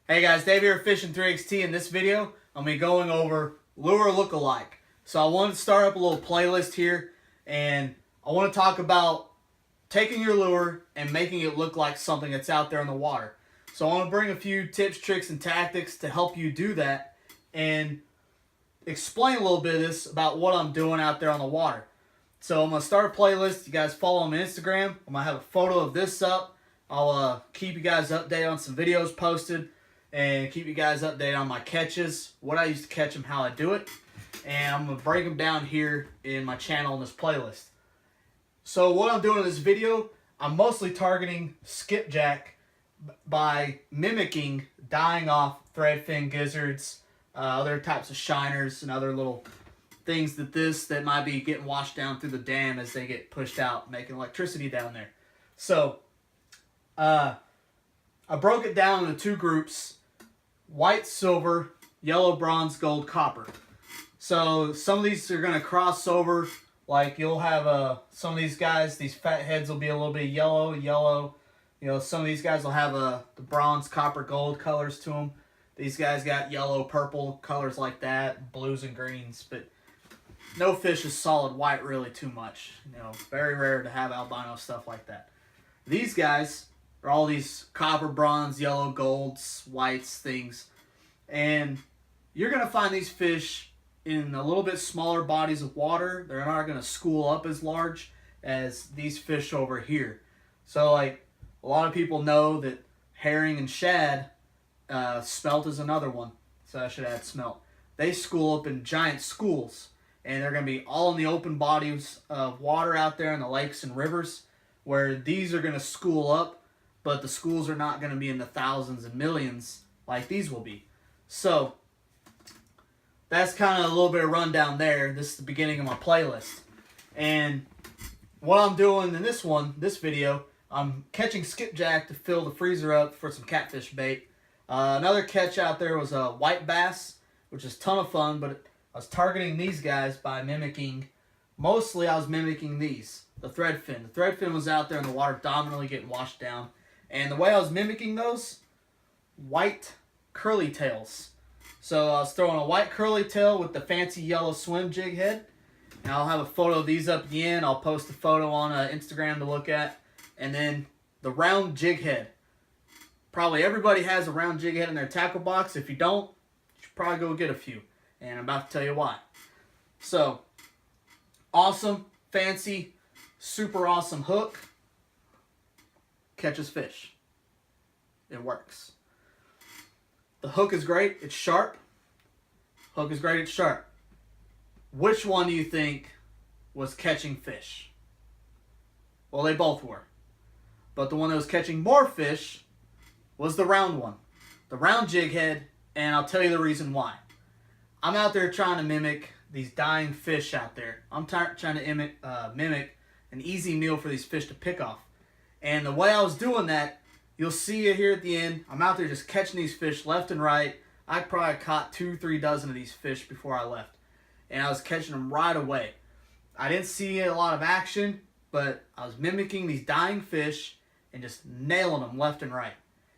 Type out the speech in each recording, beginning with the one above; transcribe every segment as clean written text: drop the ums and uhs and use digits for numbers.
Hey guys, Dave here, Fishing 3XT. In this video, I'm going to be going over lure lookalike. So I wanted to start up a little playlist here, and I want to talk about taking your lure and making it look like something that's out there in the water. So I want to bring a few tips, tricks, and tactics to help you do that, and explain a little bit of this about what I'm doing out there on the water. So I'm going to start a playlist. You guys follow me on Instagram. I'm going to have a photo of this up. I'll keep you guys updated on some videos posted, and keep you guys updated on my catches, what I used to catch them, how I do it. And I'm going to break them down here in my channel in this playlist. So what I'm doing in this video, I'm mostly targeting skipjack by mimicking dying off threadfin gizzards, other types of shiners, and other little things that might be getting washed down through the dam as they get pushed out, making electricity down there. So I broke it down into two groups: white, silver, yellow, bronze, gold, copper. So some of these are going to cross over. Like you'll have some of these guys, these fat heads will be a little bit yellow. You know, some of these guys will have the bronze, copper, gold colors to them. These guys got yellow, purple colors like that, blues and greens. But no fish is solid white really too much. You know, very rare to have albino stuff like that. These guys are all these copper, bronze, yellow, golds, whites, things. And you're going to find these fish in a little bit smaller bodies of water. They're not going to school up as large as these fish over here. So like a lot of people know that herring and shad, smelt is another one. So I should add smelt. They school up in giant schools. And they're going to be all in the open bodies of water out there in the lakes and rivers, where these are going to school up, but the schools are not going to be in the thousands and millions like these will be. So that's kind of a little bit of rundown there. This is the beginning of my playlist. And what I'm doing in this video, I'm catching skipjack to fill the freezer up for some catfish bait. Another catch out there was a white bass, which is a ton of fun, but I was targeting these guys by mostly I was mimicking these, the threadfin. The threadfin was out there in the water dominantly getting washed down. And the way I was mimicking those, white curly tails. So I was throwing a white curly tail with the fancy yellow swim jig head. And I'll have a photo of these up at the end. I'll post a photo on Instagram to look at. And then the round jig head. Probably everybody has a round jig head in their tackle box. If you don't, you should probably go get a few. And I'm about to tell you why. So, awesome, fancy, super awesome hook. Catches fish. It works. The hook is great. It's sharp. Hook is great. It's sharp. Which one do you think was catching fish? Well, they both were. But the one that was catching more fish was the round one. The round jig head, and I'll tell you the reason why. I'm out there trying to mimic these dying fish out there. I'm trying to mimic an easy meal for these fish to pick off. And the way I was doing that, you'll see it here at the end. I'm out there just catching these fish left and right. I probably caught 2-3 dozen of these fish before I left. And I was catching them right away. I didn't see a lot of action, but I was mimicking these dying fish and just nailing them left and right.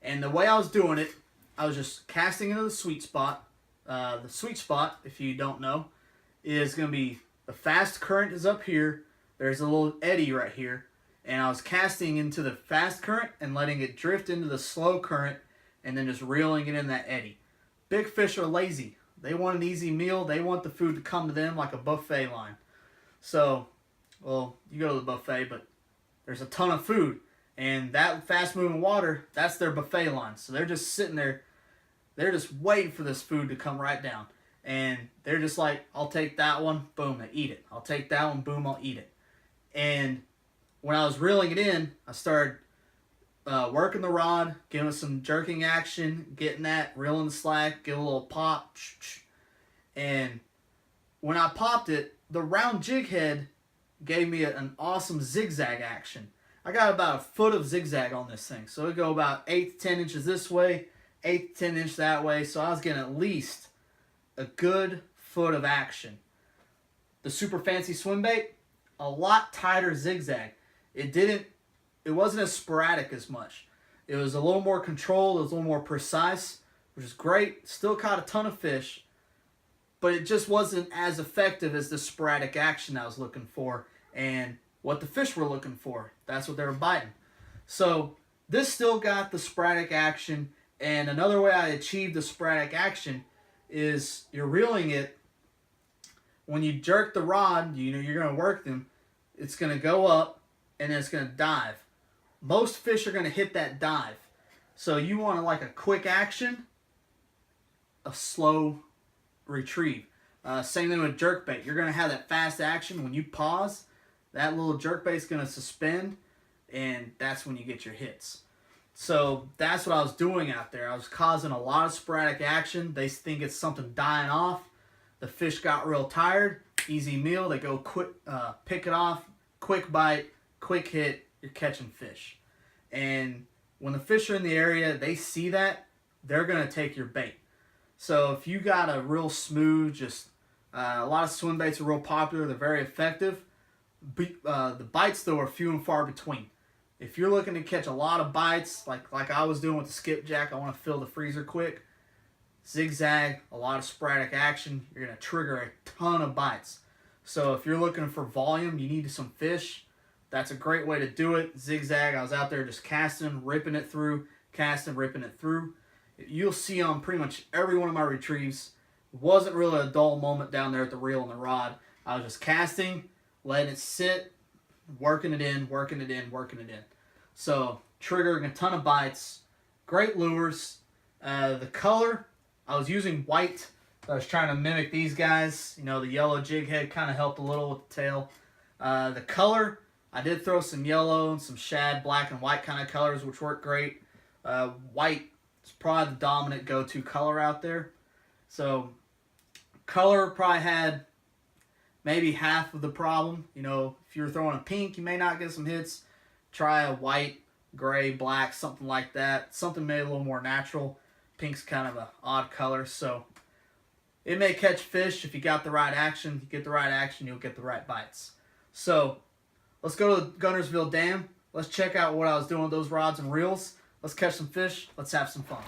And the way I was doing it, I was just casting into the sweet spot. The sweet spot, if you don't know, is going to be the fast current is up here. There's a little eddy right here. And I was casting into the fast current and letting it drift into the slow current and then just reeling it in that eddy. Big fish are lazy. They want an easy meal. They want the food to come to them like a buffet line. So, well, you go to the buffet, but there's a ton of food. And that fast-moving water, that's their buffet line. So they're just sitting there. They're just waiting for this food to come right down. And they're just like, I'll take that one, boom, they eat it. I'll take that one, boom, I'll eat it. And when I was reeling it in, I started working the rod, giving it some jerking action, getting that, reeling the slack, give a little pop. And when I popped it, the round jig head gave me an awesome zigzag action. I got about a foot of zigzag on this thing. So it go about 8 to 10 inches this way, 8 to 10 inches that way. So I was getting at least a good foot of action. The super fancy swim bait, a lot tighter zigzag. It wasn't as sporadic as much. It was a little more controlled, it was a little more precise, which is great. Still caught a ton of fish, but it just wasn't as effective as the sporadic action I was looking for and what the fish were looking for. That's what they were biting. So this still got the sporadic action, and another way I achieved the sporadic action is you're reeling it. When you jerk the rod, you know you're going to work them. It's going to go up, and then it's going to dive. Most fish are going to hit that dive. So you want like a quick action, a slow retrieve. Same thing with jerkbait. You're going to have that fast action. When you pause, that little jerkbait is going to suspend, and that's when you get your hits. So that's what I was doing out there. I was causing a lot of sporadic action. They think it's something dying off. The fish got real tired. Easy meal. They go quick, pick it off, quick bite, quick hit. You're catching fish. And when the fish are in the area, they see that, they're going to take your bait. So if you got a real smooth, just a lot of swim baits are real popular. They're very effective. The bites, though, are few and far between. If you're looking to catch a lot of bites, like I was doing with the skipjack, I want to fill the freezer quick. Zigzag, a lot of sporadic action. You're going to trigger a ton of bites. So if you're looking for volume, you need some fish. That's a great way to do it. Zigzag, I was out there just casting, ripping it through, casting, ripping it through. You'll see on pretty much every one of my retrieves, it wasn't really a dull moment down there at the reel and the rod. I was just casting, letting it sit, working it in, working it in, working it in. So triggering a ton of bites, great lures. The color, I was using white. I was trying to mimic these guys. You know, the yellow jig head kind of helped a little with the tail. The color, I did throw some yellow and some shad, black and white kind of colors, which worked great. White is probably the dominant go-to color out there. So color probably had maybe half of the problem. You know, if you're throwing a pink, you may not get some hits. Try a white, gray, black, something like that. Something made a little more natural. Pink's kind of an odd color, so it may catch fish if you got the right action. You get the right action, you'll get the right bites. So let's go to the Guntersville Dam. Let's check out what I was doing with those rods and reels. Let's catch some fish. Let's have some fun.